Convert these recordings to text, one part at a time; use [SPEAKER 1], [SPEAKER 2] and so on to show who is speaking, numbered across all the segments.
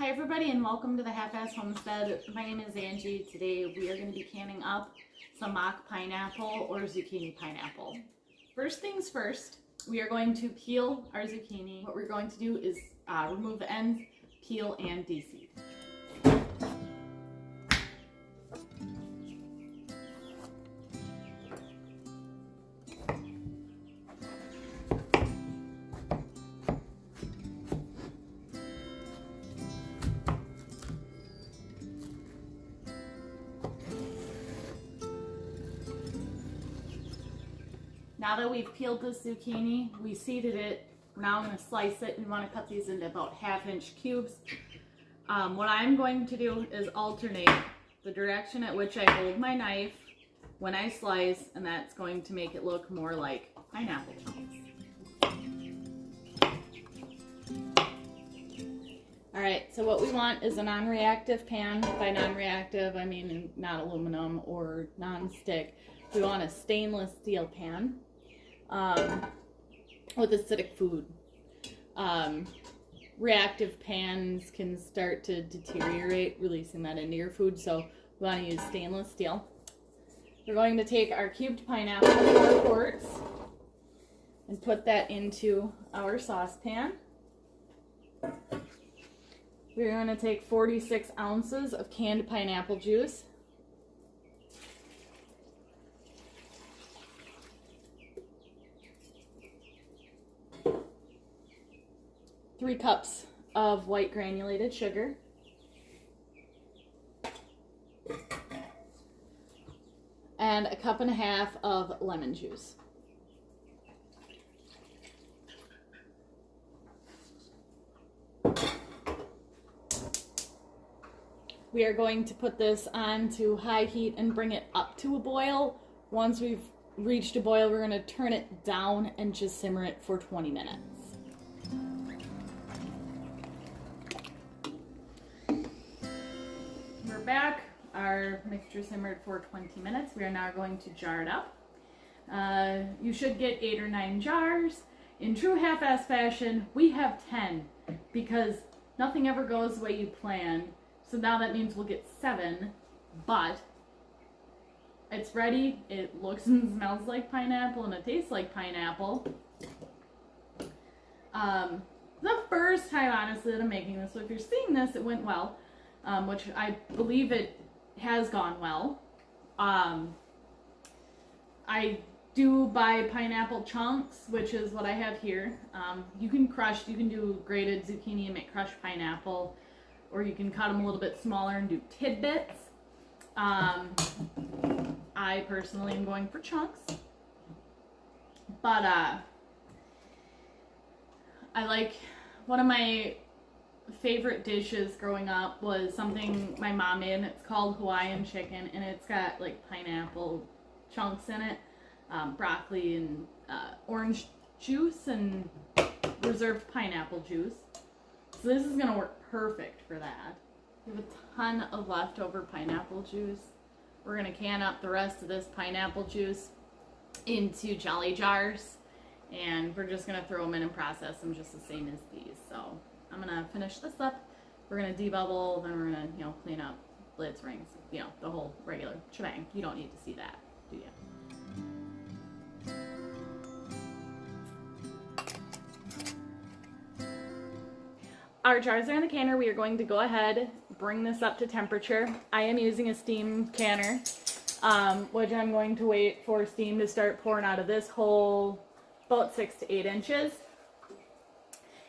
[SPEAKER 1] Hi everybody and welcome to the Half-Ass Homestead. My name is Angie. Today we are going to be canning up some mock pineapple or zucchini pineapple. First things first, we are going to peel our zucchini. What we're going to do is remove the ends, peel, and deseed. Now that we've peeled the zucchini, we seeded it. Now I'm going to slice it. We want to cut these into about 1/2-inch cubes. What I'm going to do is alternate the direction at which I hold my knife when I slice, and that's going to make it look more like pineapple chunks. Alright, so what we want is a non-reactive pan. By non-reactive, I mean not aluminum or non-stick. We want a stainless steel pan with acidic food. Reactive pans can start to deteriorate, releasing that into your food, so we want to use stainless steel. We're going to take our cubed pineapple, 4 quarts, and put that into our saucepan. We're going to take 46 ounces of canned pineapple juice. 3 cups of white granulated sugar, and 1.5 cups of lemon juice. We are going to put this on to high heat and bring it up to a boil. Once we've reached a boil, we're going to turn it down and just simmer it for 20 minutes. We're back. Our mixture simmered for 20 minutes. We are now going to jar it up. You should get 8 or 9 jars. In true half-ass fashion, we have 10 because nothing ever goes the way you plan. So now that means we'll get 7, but it's ready. It looks and smells like pineapple and it tastes like pineapple. The first time, honestly, that I'm making this, so if you're seeing this, it went well, which I believe it has gone well. I do buy pineapple chunks, which is what I have here. You can do grated zucchini and make crushed pineapple, or you can cut them a little bit smaller and do tidbits. I personally am going for chunks, but I like, one of my favorite dishes growing up was something my mom made, and it's called Hawaiian chicken, and it's got like pineapple chunks in it, broccoli and orange juice and reserved pineapple juice. So this is gonna work perfect for that. We have a ton of leftover pineapple juice. We're gonna can up the rest of this pineapple juice into jelly jars, and we're just gonna throw them in and process them just the same as these. So I'm gonna finish this up. We're gonna debubble, then we're gonna, clean up lids, rings, the whole regular shebang. You don't need to see that, do you? Our jars are in the canner. We are going to go ahead, bring this up to temperature. I am using a steam canner, which I'm going to wait for steam to start pouring out of this hole about 6 to 8 inches.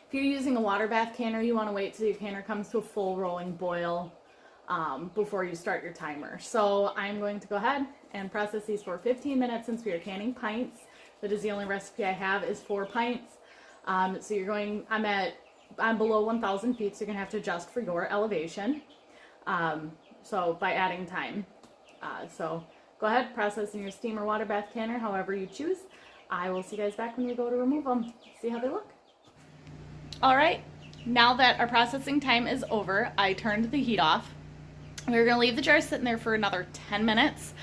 [SPEAKER 1] If you're using a water bath canner, you want to wait till your canner comes to a full rolling boil before you start your timer. So I'm going to go ahead and process these for 15 minutes since we are canning pints. That is the only recipe I have is 4 pints. So I'm below 1,000 feet, so you're going to have to adjust for your elevation. So by adding time. So go ahead, process in your steam or water bath canner, however you choose. I will see you guys back when we go to remove them. See how they look. Alright, now that our processing time is over, I turned the heat off. We're going to leave the jar sitting there for another 10 minutes.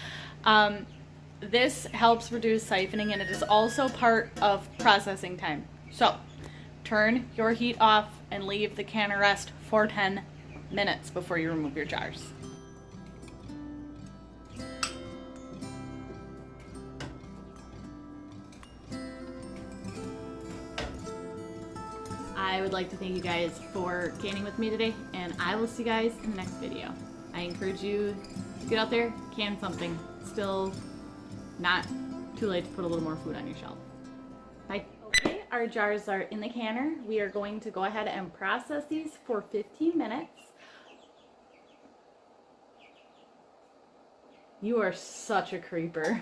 [SPEAKER 1] This helps reduce siphoning, and it is also part of processing time. So turn your heat off and leave the canner rest for 10 minutes before you remove your jars. I would like to thank you guys for canning with me today, and I will see you guys in the next video. I encourage you to get out there, can something. Still not too late to put a little more food on your shelf. Bye. Okay, our jars are in the canner. We are going to go ahead and process these for 15 minutes. You are such a creeper.